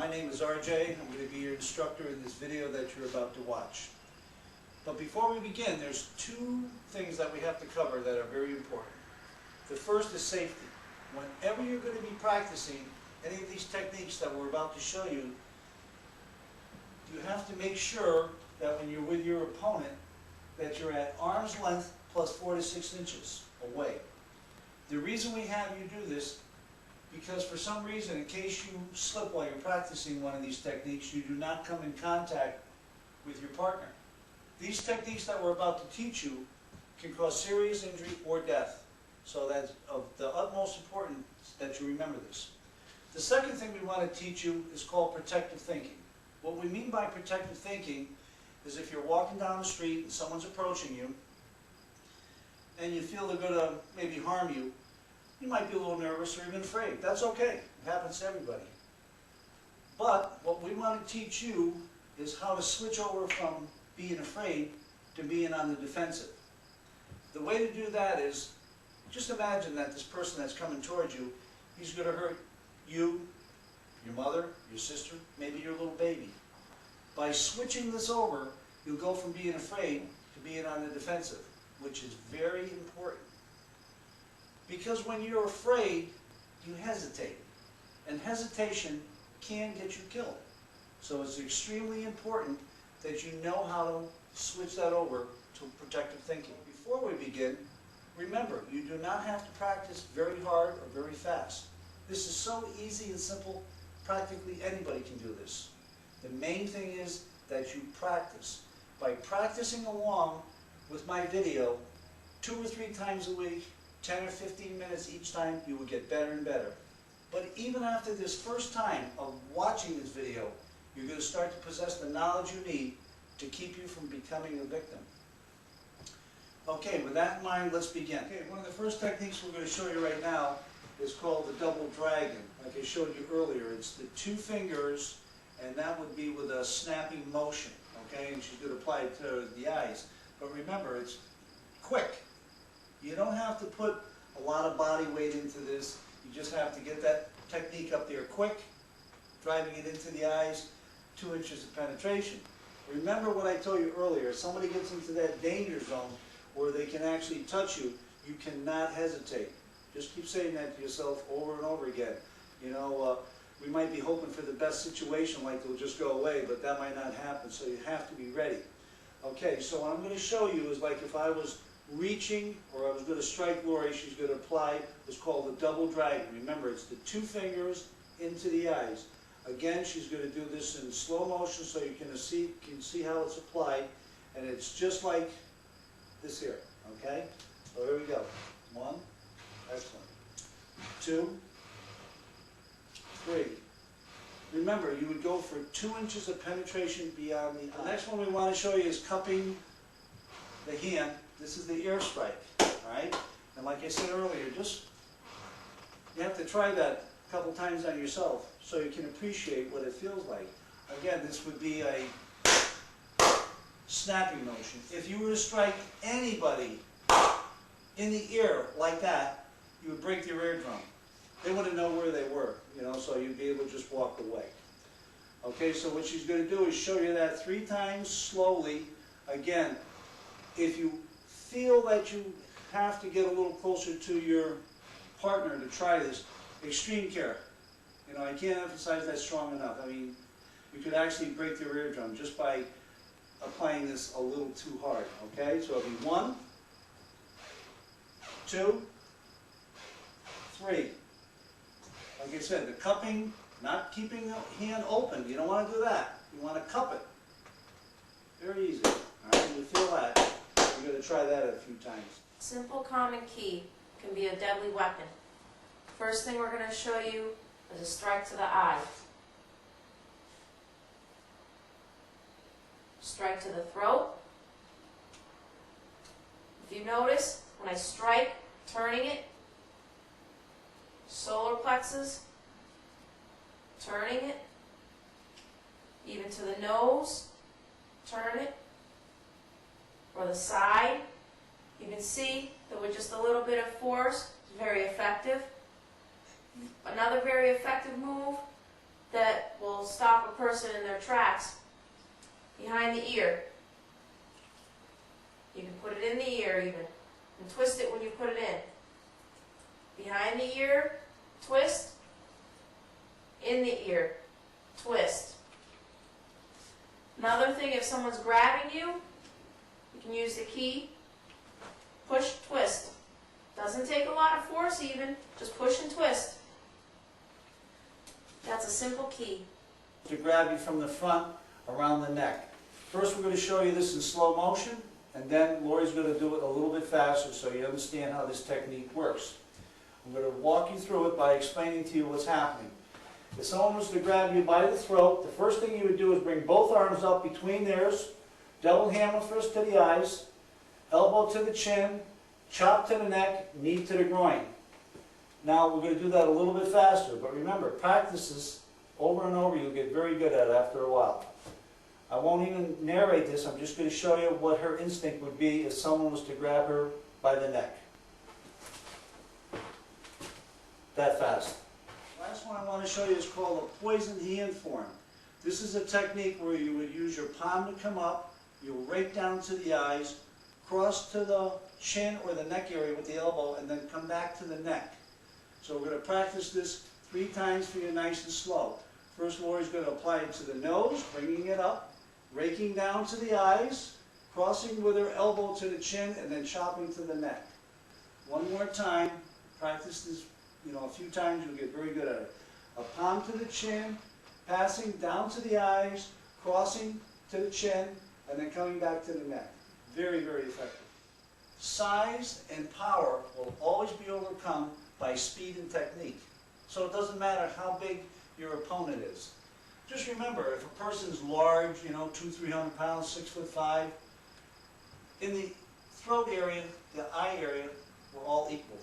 My name is RJ. I'm going to be your instructor in this video that you're about to watch. But before we begin, there's two things that we have to cover that are very important. The first is safety. Whenever you're going to be practicing any of these techniques that we're about to show you, you have to make sure that when you're with your opponent that you're at arm's length plus 4 to 6 inches away. The reason we have you do this, because for some reason, in case you slip while you're practicing one of these techniques, you do not come in contact with your partner. These techniques that we're about to teach you can cause serious injury or death. So that's of the utmost importance that you remember this. The second thing we want to teach you is called protective thinking. What we mean by protective thinking is if you're walking down the street and someone's approaching you and you feel they're going to maybe harm you, you might be a little nervous or even afraid. That's okay. It happens to everybody. But what we want to teach you is how to switch over from being afraid to being on the defensive. The way to do that is, just imagine that this person that's coming towards you, he's going to hurt you, your mother, your sister, maybe your little baby. By switching this over, you'll go from being afraid to being on the defensive, which is very important. Because when you're afraid, you hesitate. And hesitation can get you killed. So it's extremely important that you know how to switch that over to protective thinking. Before we begin, remember, you do not have to practice very hard or very fast. This is so easy and simple, practically anybody can do this. The main thing is that you practice. By practicing along with my video 2 or 3 times a week, 10 or 15 minutes each time, you will get better and better. But even after this first time of watching this video, you're going to start to possess the knowledge you need to keep you from becoming a victim. Okay, with that in mind, let's begin. Okay, one of the first techniques we're going to show you right now is called the double dragon. Like I showed you earlier, it's the 2 fingers, and that would be with a snapping motion. Okay, and she's going to apply it to the eyes. But remember, it's quick. You don't have to put a lot of body weight into this. You just have to get that technique up there quick, driving it into the eyes, 2 inches of penetration. Remember what I told you earlier, if somebody gets into that danger zone where they can actually touch you, you cannot hesitate. Just keep saying that to yourself over and over again. You know, we might be hoping for the best situation, like they'll just go away, but that might not happen, so you have to be ready. Okay, so what I'm going to show you is like if I was reaching, or I was going to strike Lori, she's going to apply what's called the double dragon. Remember, it's the 2 fingers into the eyes. Again, she's going to do this in slow motion so you can see how it's applied, and it's just like this here. Okay? So here we go. 1, excellent. 2, 3. Remember, you would go for 2 inches of penetration beyond the eye. The next one we want to show you is cupping the hand. This is the air strike, all right? And like I said earlier, you have to try that a couple times on yourself so you can appreciate what it feels like. Again, this would be a snapping motion. If you were to strike anybody in the ear like that, you would break their eardrum. They wouldn't know where they were, you know, so you'd be able to just walk away. Okay, so what she's going to do is show you that 3 times slowly. Again, if you feel that you have to get a little closer to your partner to try this, extreme care. You know, I can't emphasize that strong enough. I mean, you could actually break their eardrum just by applying this a little too hard. Okay, so it'll be 1, 2, 3. Like I said, the cupping, not keeping the hand open. You don't want to do that. You want to cup it. Very easy. All right, when you feel that, you're going to try that a few times. Simple, calm, and key can be a deadly weapon. First thing we're going to show you is a strike to the eye. Strike to the throat. If you notice, when I strike, turning it, solar plexus, turning it, even to the nose, turn it, or the side. You can see that with just a little bit of force, it's very effective. Another very effective move that will stop a person in their tracks. Behind the ear. You can put it in the ear even, and twist it when you put it in. Behind the ear, twist. In the ear, twist. Another thing, if someone's grabbing you, you can use the key, push, twist. Doesn't take a lot of force even, just push and twist. That's a simple key. To grab you from the front around the neck. First we're going to show you this in slow motion, and then Lori's going to do it a little bit faster so you understand how this technique works. I'm going to walk you through it by explaining to you what's happening. If someone was to grab you by the throat, the first thing you would do is bring both arms up between theirs, double hammer first to the eyes, elbow to the chin, chop to the neck, knee to the groin. Now we're going to do that a little bit faster, but remember, practice this over and over. You'll get very good at it after a while. I won't even narrate this, I'm just going to show you what her instinct would be if someone was to grab her by the neck. That fast. Last one I want to show you is called a poisoned hand form. This is a technique where you would use your palm to come up, you'll rake down to the eyes, cross to the chin or the neck area with the elbow, and then come back to the neck. So we're going to practice this 3 times for you nice and slow. First, Lori's going to apply it to the nose, bringing it up, raking down to the eyes, crossing with her elbow to the chin, and then chopping to the neck. One more time. Practice this, a few times. You'll get very good at it. A palm to the chin, passing down to the eyes, crossing to the chin, and then coming back to the neck. Very, very effective. Size and power will always be overcome by speed and technique. So it doesn't matter how big your opponent is. Just remember, if a person's large, 200-300 pounds, 6'5", in the throat area, the eye area, we're all equal.